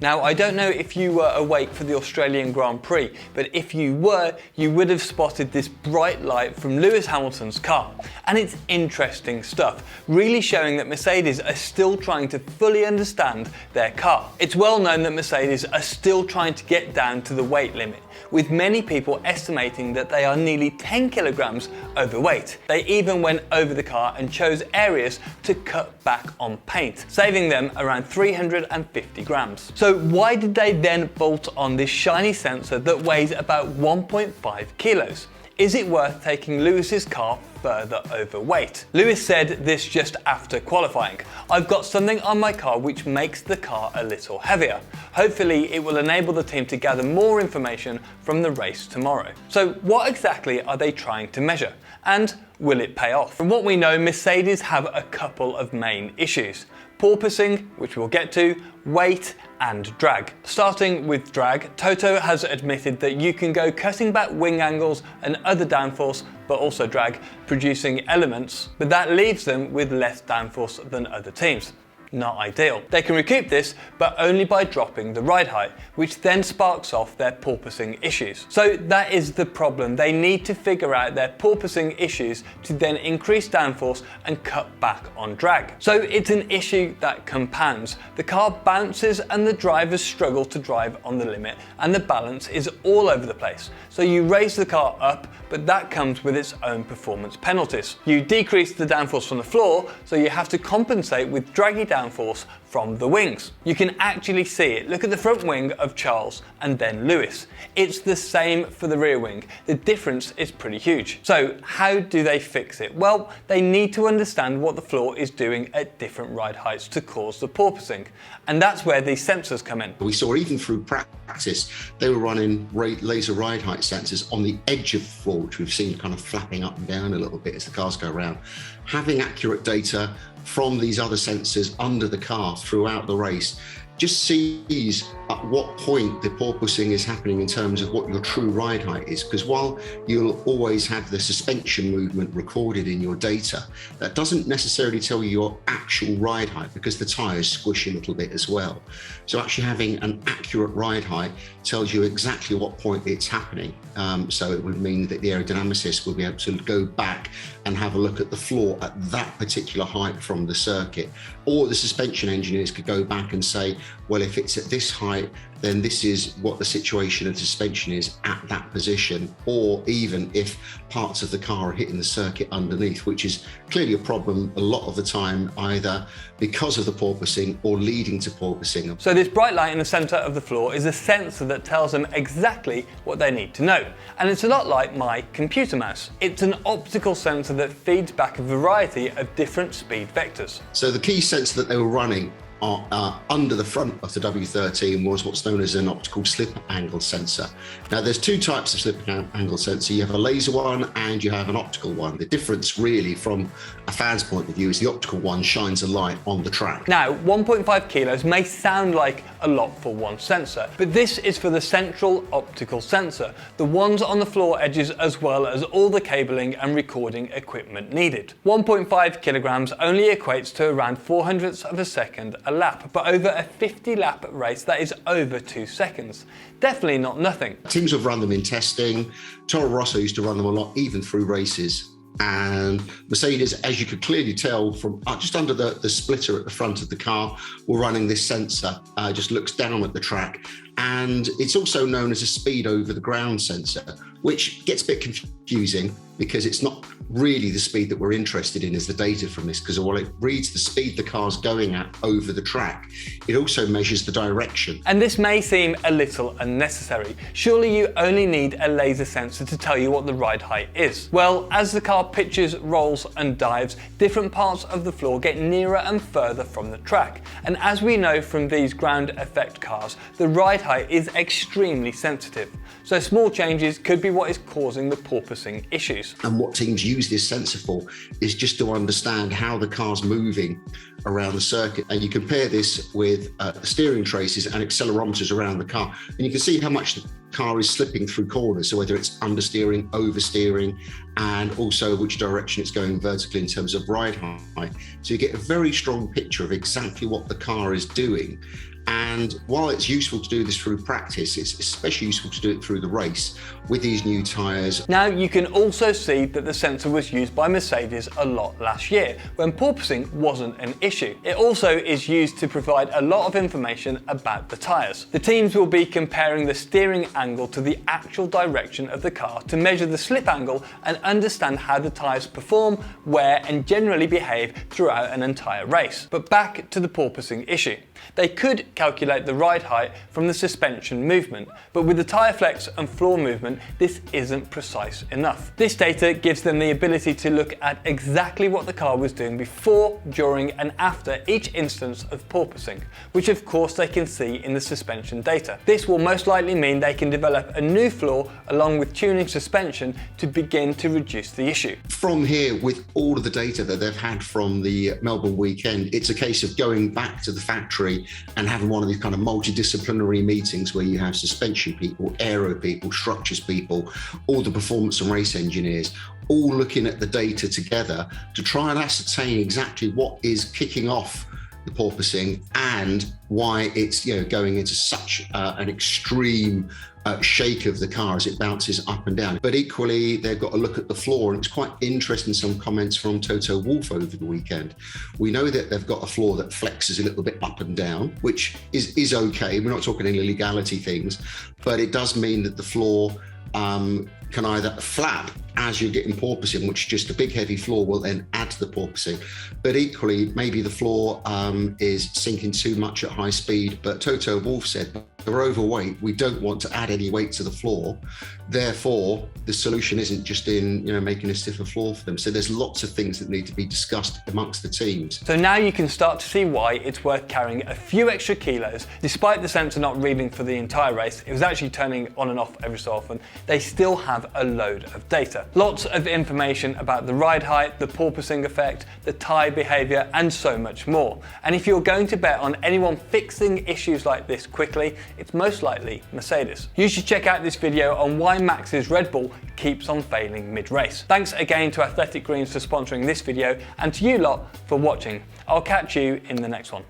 Now, I don't know if you were awake for the Australian Grand Prix, but if you were, you would have spotted this bright light from Lewis Hamilton's car. And it's interesting stuff, really showing that Mercedes are still trying to fully understand their car. It's well known that Mercedes are still trying to get down to the weight limit, with many people estimating that they are nearly 10 kilograms overweight. They even went over the car and chose areas to cut back on paint, saving them around 350 grams. So why did they then bolt on this shiny sensor that weighs about 1.5 kilos? Is it worth taking Lewis's car further overweight? Lewis said this just after qualifying. "I've got something on my car which makes the car a little heavier. Hopefully it will enable the team to gather more information from the race tomorrow." So what exactly are they trying to measure? And will it pay off? From what we know, Mercedes have a couple of main issues: porpoising, which we'll get to, weight, and drag. Starting with drag, Toto has admitted that you can go cutting back wing angles and other downforce, but also drag, producing elements, but that leaves them with less downforce than other teams. Not ideal. They can recoup this, but only by dropping the ride height, which then sparks off their porpoising issues. So that is the problem. They need to figure out their porpoising issues to then increase downforce and cut back on drag. So it's an issue that compounds. The car bounces and the drivers struggle to drive on the limit, and the balance is all over the place. So you raise the car up, but that comes with its own performance penalties. You decrease the downforce from the floor, so you have to compensate with draggy downforce from the wings. You can actually see it. Look at the front wing of Charles and then Lewis. It's the same for the rear wing. The difference is pretty huge. So how do they fix it? Well, they need to understand what the floor is doing at different ride heights to cause the porpoising. And that's where these sensors come in. We saw even through practice, they were running laser ride height sensors on the edge of the floor, which we've seen kind of flapping up and down a little bit as the cars go around. Having accurate data from these other sensors under the car throughout the race just sees at what point the porpoising is happening in terms of what your true ride height is. Because while you'll always have the suspension movement recorded in your data, that doesn't necessarily tell you your actual ride height, because the tyres squish a little bit as well. So actually having an accurate ride height tells you exactly what point it's happening. So it would mean that the aerodynamicist will be able to go back and have a look at the floor at that particular height from the circuit. Or the suspension engineers could go back and say, well, if it's at this height, then this is what the situation of the suspension is at that position. Or even if parts of the car are hitting the circuit underneath, which is clearly a problem a lot of the time, either because of the porpoising or leading to porpoising. So this bright light in the center of the floor is a sensor that tells them exactly what they need to know. And it's a lot like my computer mouse. It's an optical sensor that feeds back a variety of different speed vectors. So the key sensor that they were running under the front of the W13 was what's known as an optical slip angle sensor. Now there's two types of slip angle sensor. You have a laser one and you have an optical one. The difference really from a fan's point of view is the optical one shines a light on the track. Now 1.5 kilos may sound like a lot for one sensor, but this is for the central optical sensor, the ones on the floor edges, as well as all the cabling and recording equipment needed. 1.5 kilograms only equates to around 0.04 of a second a lap, but over a 50 lap race that is over 2 seconds. Definitely not nothing. Teams have run them in testing. Toro Rosso used to run them a lot, even through races. And Mercedes, as you could clearly tell from just under the splitter at the front of the car, were running this sensor, just looks down at the track. And it's also known as a speed over the ground sensor, which gets a bit confusing because it's not really the speed that we're interested in as the data from this, because while it reads the speed the car's going at over the track, it also measures the direction. And this may seem a little unnecessary. Surely you only need a laser sensor to tell you what the ride height is. Well, as the car pitches, rolls and dives, different parts of the floor get nearer and further from the track. And as we know from these ground effect cars, the ride height is extremely sensitive. So small changes could be what is causing the porpoising issues. And what teams use this sensor for is just to understand how the car's moving around the circuit. And you compare this with steering traces and accelerometers around the car, and you can see how much the car is slipping through corners. So whether it's understeering, oversteering, and also which direction it's going vertically in terms of ride height. So you get a very strong picture of exactly what the car is doing. And while it's useful to do this through practice, it's especially useful to do it through the race with these new tyres. Now you can also see that the sensor was used by Mercedes a lot last year when porpoising wasn't an issue. It also is used to provide a lot of information about the tyres. The teams will be comparing the steering angle to the actual direction of the car to measure the slip angle and understand how the tyres perform, wear and generally behave throughout an entire race. But back to the porpoising issue. They could calculate the ride height from the suspension movement, but with the tyre flex and floor movement, this isn't precise enough. This data gives them the ability to look at exactly what the car was doing before, during and after each instance of porpoising, which of course they can see in the suspension data. This will most likely mean they can develop a new floor along with tuning suspension to begin to reduce the issue. From here, with all of the data that they've had from the Melbourne weekend, it's a case of going back to the factory and having one of these kind of multidisciplinary meetings where you have suspension people, aero people, structures people, all the performance and race engineers, all looking at the data together to try and ascertain exactly what is kicking off the porpoising and why it's going into such an extreme shake of the car as it bounces up and down. But equally, they've got to look at the floor, and it's quite interesting, some comments from Toto Wolff over the weekend. We know that they've got a floor that flexes a little bit up and down, which is okay. We're not talking any legality things, but it does mean that the floor can either flap as you're getting porpoising, which just a big heavy floor will then add to the porpoising. But equally, maybe the floor is sinking too much at high speed. But Toto Wolff said they're overweight. We don't want to add any weight to the floor. Therefore, the solution isn't just in making a stiffer floor for them. So there's lots of things that need to be discussed amongst the teams. So now you can start to see why it's worth carrying a few extra kilos. Despite the sensor not reading for the entire race, it was actually turning on and off every so often. They still have a load of data. Lots of information about the ride height, the porpoising effect, the tyre behaviour and so much more. And if you're going to bet on anyone fixing issues like this quickly, it's most likely Mercedes. You should check out this video on why Max's Red Bull keeps on failing mid-race. Thanks again to Athletic Greens for sponsoring this video and to you lot for watching. I'll catch you in the next one.